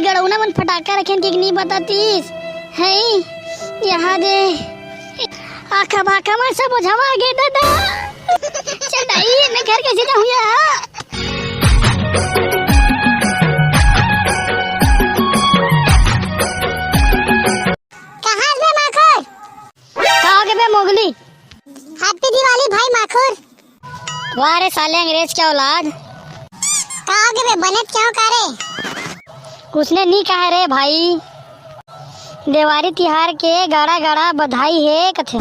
गड़ौना मन फटाका रखें कि नहीं बतातीस है यहाँ दे आखा बाखा में सब बुझावा गे दादा चढ़ाई मैं घर कैसे जाऊँ यार कहाँ है माखुर? कहाँ के बे मोगली? हैप्पी दिवाली भाई माखुर। वाह रे साले अंग्रेज क्या औलाद। कहाँ के बे बनत क्यों करे? उसने नहीं कहा रे भाई देवारी तिहार के गाड़ा गाड़ा बधाई है कथे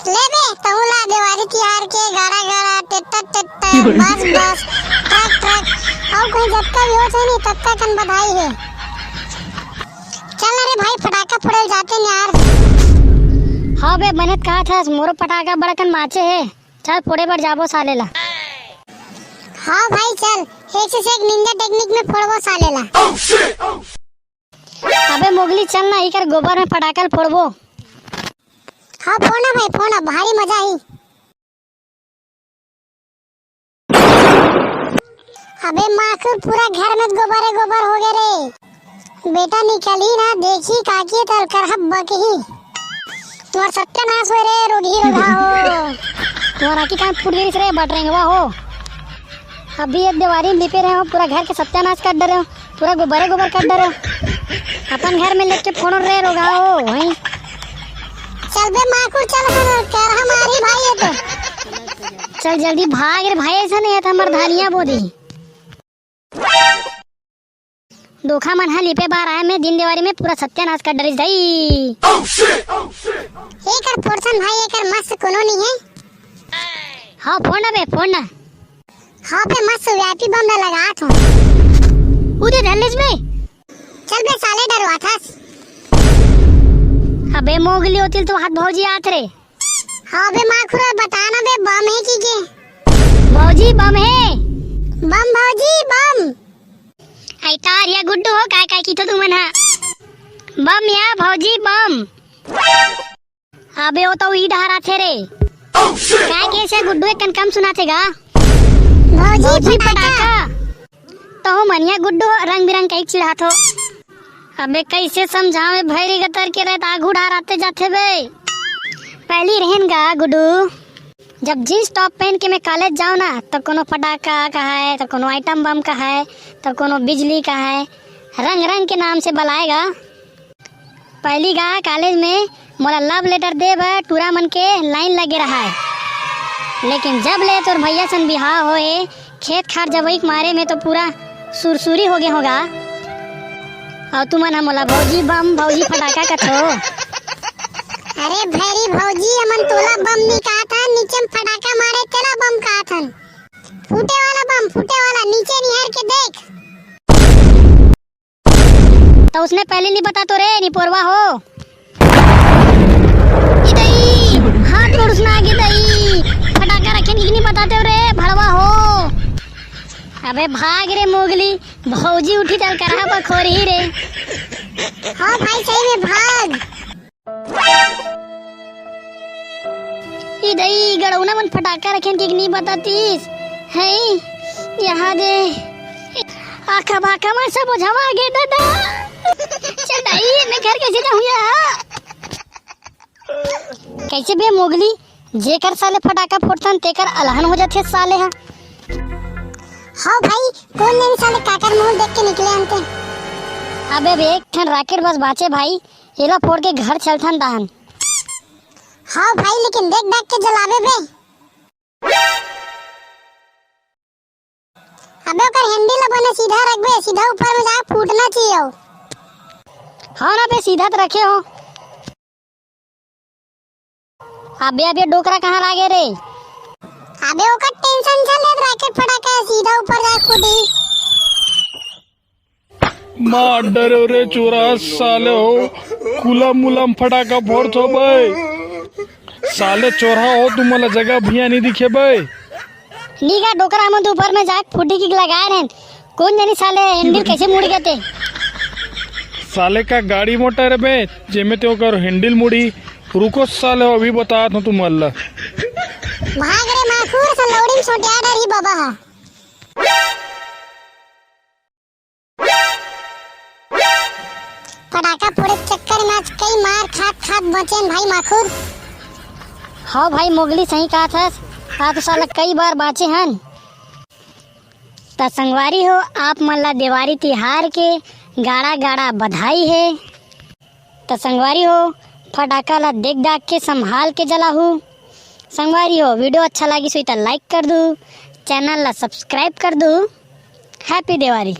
ले बे तहुला देवारी तिहार के गाड़ा गाड़ा टेट्टा टेट्टा बस बस ट्रक ट्रक और कोई जत्ता भी हो नहीं तत्ता कन बधाई है। चल रे भाई फटाका फोड़े जाते हैं यार। हाँ बे बनत कहा था मोरो पटाखा बड़कन माचे है चल फोड़े पर जाबो साले ला। हाँ भाई चल एक से एक निंजा टेक्निक में फोड़बो साले ला। अबे मोगली चल ना इकर गोबर में पटाखा फोड़बो। हाँ फोड़ना भाई फोड़ना भारी मजा आई। अबे माखुर पूरा घर में गोबर गोबर हो गया रे। बेटा निकली ना देखी काकी तल कर हब बकही तुम्हार सत्यानाश हो रे रोगी रोगा हो तुम्हारा की काम फूट गई रे बटरेंगवा हो अभी एक दीवारी लिपे रहे हो पूरा घर के सत्यानाश कर डरे हो पूरा गोबर गोबर कर डरे हो अपन घर में लेके फोड़ रहे रोगा हो वहीं चल बे माखुर चल कर हमारी भाई है तो चल जल्दी भाग रे भाई ऐसा नहीं है था हमार धानिया बोदी धोखा मन हा लिपे बार आए मैं दिन दीवारी में पूरा सत्यानाश कर डरी जाई। एकर पोर्शन भाई एकर मस्त कोनो नहीं है। हाँ फोड़ना बे फोड़ना। हाँ बे मस्त वीआईपी बम लगा था उधर धल्लेज में चल बे साले डरवा था। अबे मोगली होती तो हाथ भौजी आत रे। हाँ बे माखुर बताना बे बम है की के भौजी बम है बम भौजी बम आई तार या गुड्डू हो काय की तो तुमन हा बम या भौजी बम अबे वो तो ई डहरा थे रे काय कैसे गुड्डू एक कम सुनातेगा भौजी पटाखा तो मनिया गुड्डू रंग बिरंग कई चिढ़ात हो अबे कैसे समझावे भैरी गतर के रहता आगू डहराते जाते बे पहली रहन गा गुड्डू जब जींस टॉप पहन के मैं कॉलेज जाऊँ ना तो कोनो पटाखा का है तो कोनो आइटम बम का है तो कोनो बिजली का है रंग रंग के नाम से बुलाएगा। पहली गा कॉलेज में मोला लव लेटर देव टूरा मन के लाइन लगे रहा है लेकिन जब ले तोर भैया सन बिहार होए खेत खार जब मारे में तो पूरा सुरसुरी हो गया होगा और तुमन मोला भौजी बम भौजी फटाका कथो। अरे भैरी भौजी अमन तोला बम नहीं कहा था नीचे में फटाका मारे तेरा बम कहा था फूटे वाला बम फूटे वाला नीचे निहार के देख तो उसने पहले नहीं बता तो रे निपोरवा हो इदई हाथ मोड़ उसने आगे दई फटाका रखे नहीं बताते रे भड़वा हो। अबे भाग रे मोगली भौजी उठी चल कर बखोरी रे। हाँ भाई सही में भाग इदई गड़ौना मन फटाका रखें कि नहीं बतातीस है यहाँ दे आखा बाखा में सब बुझावा गे दादा चढ़ाई मैं घर कैसे जाऊँ यार कैसे बे मोगली जेकर साले फटाका फोड़तन तेकर अलहन हो जाते साले हा। हाँ भाई कौन नहीं साले काकर मुंह देख के निकले हमते। अबे बे एक ठन राकेट बस बाचे भाई एला फोड़ के घर चलथन दाहन। हाँ भाई लेकिन देख देख के जलावे बे अबे ओकर हैंडल बने सीधा रख बे सीधा ऊपर में जा फूटना चाहिए हो। हाँ ना बे सीधा तो रखे हो। अबे डोकरा कहाँ लागे रे अबे ओकर टेंशन चले रॉकेट फटाका सीधा ऊपर जा फूटी मार डरे रे चोरा साले हो कुलम मुलम फटाका फोड़ थो भाई साले चोरा हो तुम्हारा जगह भैया नहीं दिखे भाई नीगा डोकरा हम ऊपर में जाके फुटी की लगाए रहे कौन जानी साले हैंडल कैसे मुड़ गए थे साले का गाड़ी मोटर में जेमे ते ओकर हैंडल मुड़ी रुको साले अभी बता था तुम अल्लाह भाग रे माखूर से लोडिंग छोटिया डरी बाबा फटाका फोड़े के चक्कर में आज कई मार खात खात बचेन भाई माखुर। हाँ भाई मोगली सही कहा था, आप साला कई बार बाँचे हन। त संगवारी हो आप मन ला देवारी तिहार के गाड़ा गाड़ा बधाई है। त संगवारी हो फटाका ला देख दाख के संभाल के जलाहू। संगवारी हो वीडियो अच्छा लगी सो लाइक कर दू, चैनल ला सब्सक्राइब कर दू। हैप्पी दिवाली।